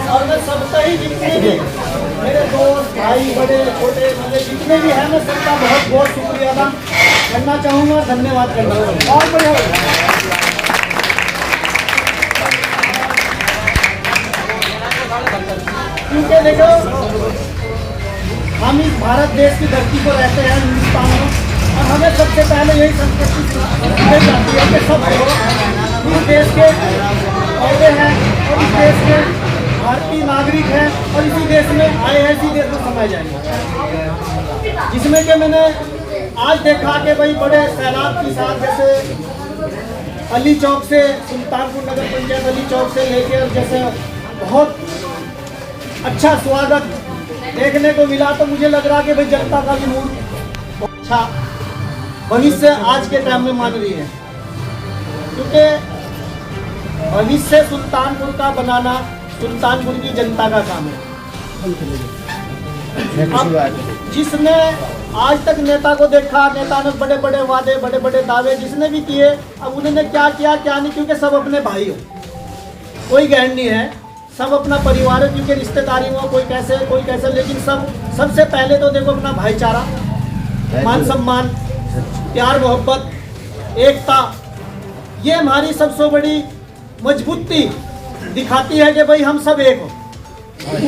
और मैं सबका ही जितने भी मेरे दोस्त भाई बड़े छोटे मतलब जितने भी हैं मैं सबका बहुत बहुत शुक्रिया अदा करना चाहूँगा, धन्यवाद करना चाहूँगा। और बढ़िया क्योंकि देखो हम इस भारत देश की धरती पर रहते हैं, हिंदुस्तान में, और हमें सबसे पहले यही संस्कृति दी जाती है कि सब लोग इस देश के पौधे हैं और इस देश के भारतीय नागरिक हैं और इसी देश में आए हैं, इसी देश में समाये जाएंगे। जिसमें कि मैंने आज देखा कि भाई बड़े सैलाब के साथ जैसे अली चौक से सुल्तानपुर नगर पंचायत अली चौक से लेकर जैसे बहुत अच्छा स्वागत देखने को मिला, तो मुझे लग रहा कि भाई जनता का भी मूड अच्छा भविष्य आज के टाइम में मान रही है, क्योंकि भविष्य सुल्तानपुर का बनाना सुल्तानपुर की जनता का काम है। अब जिसने आज तक नेता को देखा, नेता ने बड़े बड़े वादे बड़े बड़े दावे जिसने भी किए, अब उन्होंने क्या किया क्या नहीं, क्योंकि सब अपने भाई हो, कोई गैर नहीं है, सब अपना परिवार है, क्योंकि रिश्तेदारी में कोई कैसे, लेकिन सबसे पहले तो देखो अपना भाईचारा, मान सम्मान, प्यार मोहब्बत, एकता, ये हमारी सबसे बड़ी मजबूती दिखाती है कि भाई हम सब एक हो।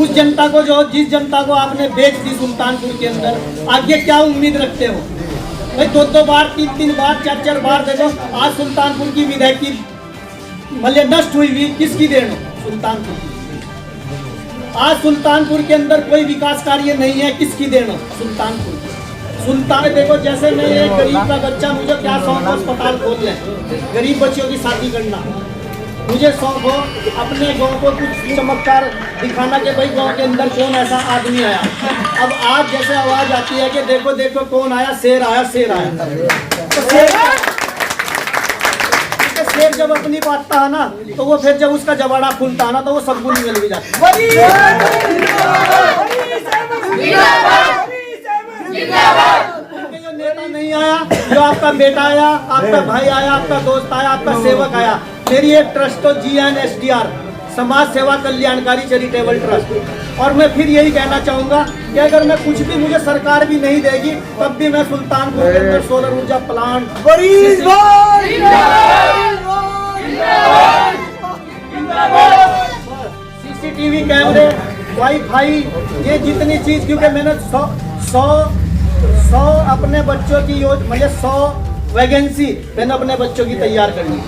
उस जनता को जिस जनता को आपने बेच दी सुल्तानपुर के अंदर, आगे क्या उम्मीद रखते हो भाई? 2-2 बार 3-3 बार 4-4 बार देखो, आज सुल्तानपुर की विधायकी भले नष्ट हुई हुई, किसकी देन हो? सुल्तानपुर की। आज सुल्तानपुर के अंदर कोई विकास कार्य नहीं है, किसकी देन हो? सुल्तानपुर। सुल्तान देखो, जैसे मैं एक गरीब का बच्चा, मुझे क्या शौक हो अस्पताल खोल लें, गरीब बच्चियों की शादी करना, मुझे शौक हो अपने गांव को कुछ चमत्कार दिखाना कि भाई गांव के अंदर कौन ऐसा आदमी आया। अब आज जैसे आवाज आती है कि देखो देखो कौन आया, शेर आया, शेर आया, तो शेर जब अपनी बातता है ना, तो वो फिर जब उसका जबाड़ा खुलता है ना, तो वो सब गुण मिल भी जाता है। जो नेता नहीं आया, जो आपका बेटा आया, आपका भाई आया, आपका दोस्त आया, आपका सेवक आया, मेरी एक ट्रस्ट तो GNSDR समाज सेवा कल्याणकारी चैरिटेबल ट्रस्ट, और मैं फिर यही कहना चाहूँगा कि अगर मैं कुछ भी मुझे सरकार भी नहीं देगी, तब भी मैं सुल्तानपुर के अंदर सोलर ऊर्जा प्लांट, CCTV कैमरे, वाईफाई, ये जितनी चीज, क्योंकि मैंने 100 अपने बच्चों की मतलब 100 वैकेंसी मैंने अपने बच्चों की तैयार करनी।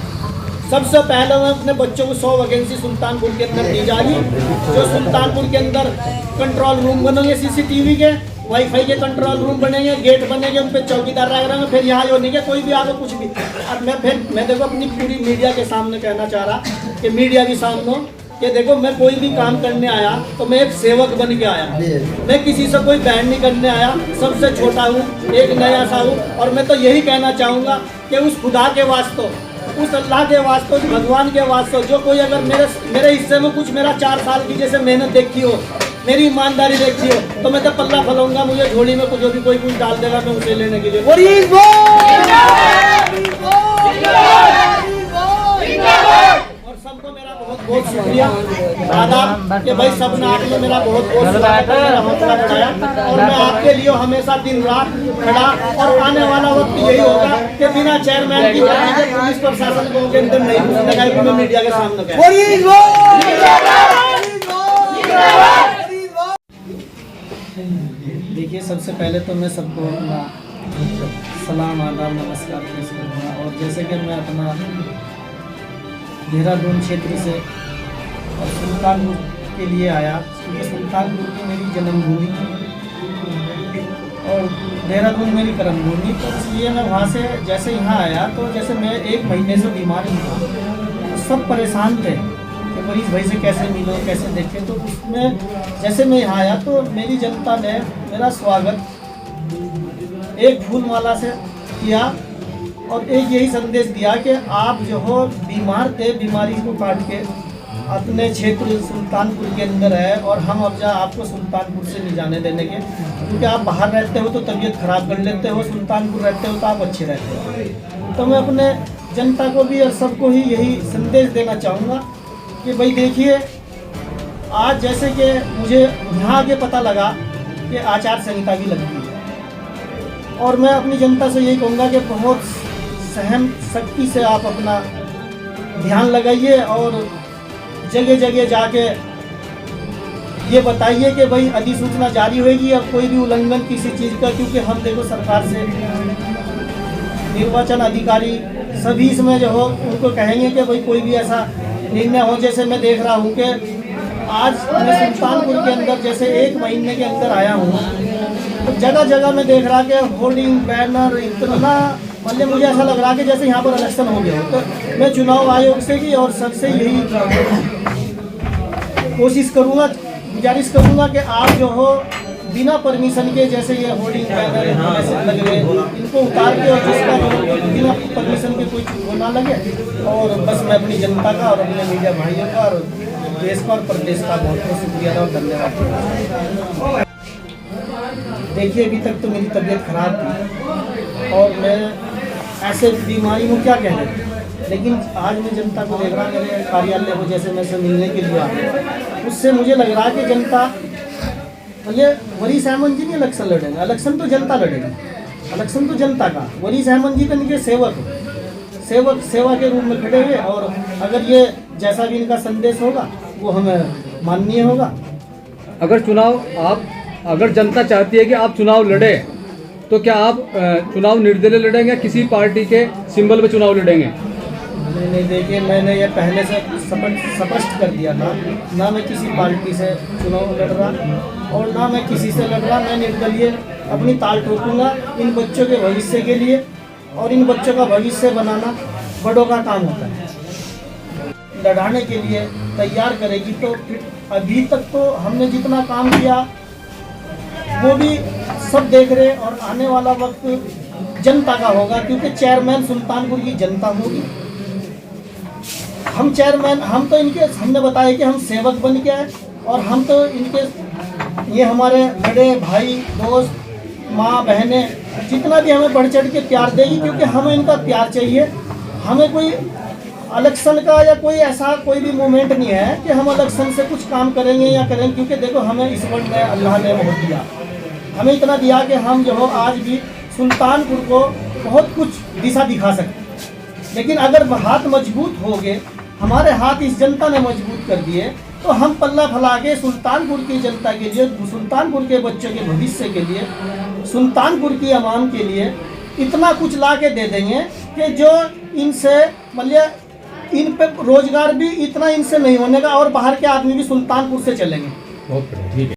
सबसे पहले मैं अपने बच्चों को 100 वैकेंसी सुल्तानपुर के अंदर दी जाएगी, जो सुल्तानपुर के अंदर कंट्रोल रूम बनेंगे, CCTV के, वाईफाई के कंट्रोल रूम बनेंगे, गेट बनेंगे, उन पर चौकीदार रहेंगे। फिर यहाँ जो नहीं है कोई भी आगे कुछ भी। अब मैं देखो अपनी पूरी मीडिया के सामने कहना चाह रहा कि मीडिया के सामने कि देखो, मैं कोई भी काम करने आया तो मैं एक सेवक बन के आया, मैं किसी से कोई बैंड नहीं करने आया, सबसे छोटा हूँ, एक नया सा हूँ। और मैं तो यही कहना चाहूँगा कि उस खुदा के वास्ते, उस अल्लाह के वास्ते, उस भगवान के वास्ते, जो कोई अगर मेरे हिस्से में कुछ मेरा 4 साल की जैसे मेहनत देखी हो, मेरी ईमानदारी देखी हो, तो मैं तो पल्ला फलाऊंगा, मुझे झोली में जो भी कोई कुछ डाल देगा मैं उसे लेने के लिए। और सबको मेरा बहुत बहुत शुक्रिया, आदाब कि भाई सब ने आपने मेरा बहुत बहुत स्वागत है, मेरा हौसला बढ़ाया, और मैं आपके लिए हमेशा दिन रात खड़ा। और आने वाला वक्त यही होगा कि बिना चेयरमैन की पुलिस प्रशासन को के अंदर नहीं घुसने लगाई, मैं मीडिया के सामने गया। देखिए, सबसे पहले तो मैं सबको अपना सलाम आदाब नमस्कार पेश करूँगा। और जैसे कि मैं अपना देहरादून क्षेत्र से और सुल्तानपुर के लिए आया, क्योंकि सुल्तानपुर की मेरी जन्मभूमि और देहरादून मेरी कर्मभूमि, तो इसलिए मैं वहाँ से जैसे यहाँ आया, तो जैसे मैं 1 महीने से बीमार था, तो सब परेशान थे कि मरीज भाई से कैसे मिलो, कैसे देखें। तो उसमें जैसे मैं यहाँ आया तो मेरी जनता ने मेरा स्वागत एक फूल माला से किया और एक यही संदेश दिया कि आप जो हो बीमार थे, बीमारी को काट के अपने क्षेत्र सुल्तानपुर के अंदर है, और हम अब आपको सुल्तानपुर से नहीं जाने देने के, क्योंकि आप बाहर रहते हो तो तबीयत खराब कर लेते हो, सुल्तानपुर रहते हो तो आप अच्छे रहते हो। तो मैं अपने जनता को भी और सबको ही यही संदेश देना चाहूँगा कि भाई देखिए, आज जैसे कि मुझे यहाँ आगे पता लगा कि आचार संहिता भी लगी है, और मैं अपनी जनता से यही कहूँगा कि बहुत सहम शक्ति से आप अपना ध्यान लगाइए और जगह जगह जाके ये बताइए कि भाई अधिसूचना जारी होगी और कोई भी उल्लंघन किसी चीज़ का, क्योंकि हम देखो सरकार से निर्वाचन अधिकारी सभी इसमें जो हो उनको कहेंगे कि भाई कोई भी ऐसा निर्णय हो। जैसे मैं देख रहा हूँ कि आज मैं सुल्तानपुर के अंदर जैसे 1 महीने के अंदर आया हूँ, तो जगह जगह मैं देख रहा कि होर्डिंग बैनर इतना, मतलब मुझे ऐसा लग रहा कि जैसे यहाँ पर इलेक्शन हो गया हो। तो मैं चुनाव आयोग से भी और सबसे यही कोशिश करूँगा, गुजारिश करूँगा कि आप जो हो बिना परमिशन के जैसे ये होर्डिंग बैनर ऐसे लग रहे इनको उतार के, और जिसका बिना परमिशन के कोई वो ना लगे। और बस मैं अपनी जनता का और अपने मीडिया भाइयों का और देश का और प्रदेश का बहुत बहुत शुक्रिया और धन्यवाद। देखिए अभी तक तो मेरी तबीयत खराब थी और मैं ऐसे बीमारी में क्या कहना, लेकिन आज मैं जनता को देख रहा, मेरे कार्यालय को जैसे मैं से मिलने के लिए आया, उससे मुझे लग रहा कि जनता, मतलब वरीश अहमद जी नहीं इलेक्शन लड़ेंगे, इलेक्शन तो जनता लड़ेगी, इलेक्शन तो जनता का। वरीश अहमद जी तो इनके सेवा के रूप में खड़े हुए, और अगर ये जैसा भी इनका संदेश होगा वो हमें माननीय होगा। अगर जनता चाहती है कि आप चुनाव लड़े, तो क्या आप चुनाव निर्दलीय लड़ेंगे, किसी पार्टी के सिंबल पे चुनाव लड़ेंगे? नहीं देखिए, मैंने ये पहले से स्पष्ट कर दिया था, ना मैं किसी पार्टी से चुनाव लड़ रहा और ना मैं किसी से लड़ रहा। मैं निर्दलीय अपनी ताल ठोकूंगा इन बच्चों के भविष्य के लिए, और इन बच्चों का भविष्य बनाना बड़ों का काम होता है। लड़ाने के लिए तैयार करेगी तो अभी तक तो हमने जितना काम किया वो भी सब देख रहे, और आने वाला वक्त जनता का होगा, क्योंकि चेयरमैन सुल्तानपुर की जनता होगी। हम चेयरमैन, हम तो इनके, हमने बताया कि हम सेवक बन के आए, और हम तो इनके, ये हमारे बड़े भाई दोस्त माँ बहनें जितना भी हमें बढ़ चढ़ के प्यार देगी, क्योंकि हमें इनका प्यार चाहिए। हमें कोई इलेक्शन का या कोई ऐसा कोई भी मूवमेंट नहीं है कि हम इलेक्शन से कुछ काम करेंगे या करेंगे, क्योंकि देखो हमें इस वक्त में अल्लाह ने बहुत दिया, हमें इतना दिया कि हम जो हो आज भी सुल्तानपुर को बहुत कुछ दिशा दिखा सकते। लेकिन अगर हाथ मजबूत हो गए, हमारे हाथ इस जनता ने मजबूत कर दिए, तो हम पल्ला फैला के सुल्तानपुर की जनता के लिए, सुल्तानपुर के बच्चों के भविष्य के लिए, सुल्तानपुर की आवाम के लिए इतना कुछ ला के दे देंगे कि जो इनसे, मतलब इन पे रोजगार भी इतना इनसे नहीं होने का, और बाहर के आदमी भी सुल्तानपुर से चलेंगे। बहुत बढ़िया, ठीक है।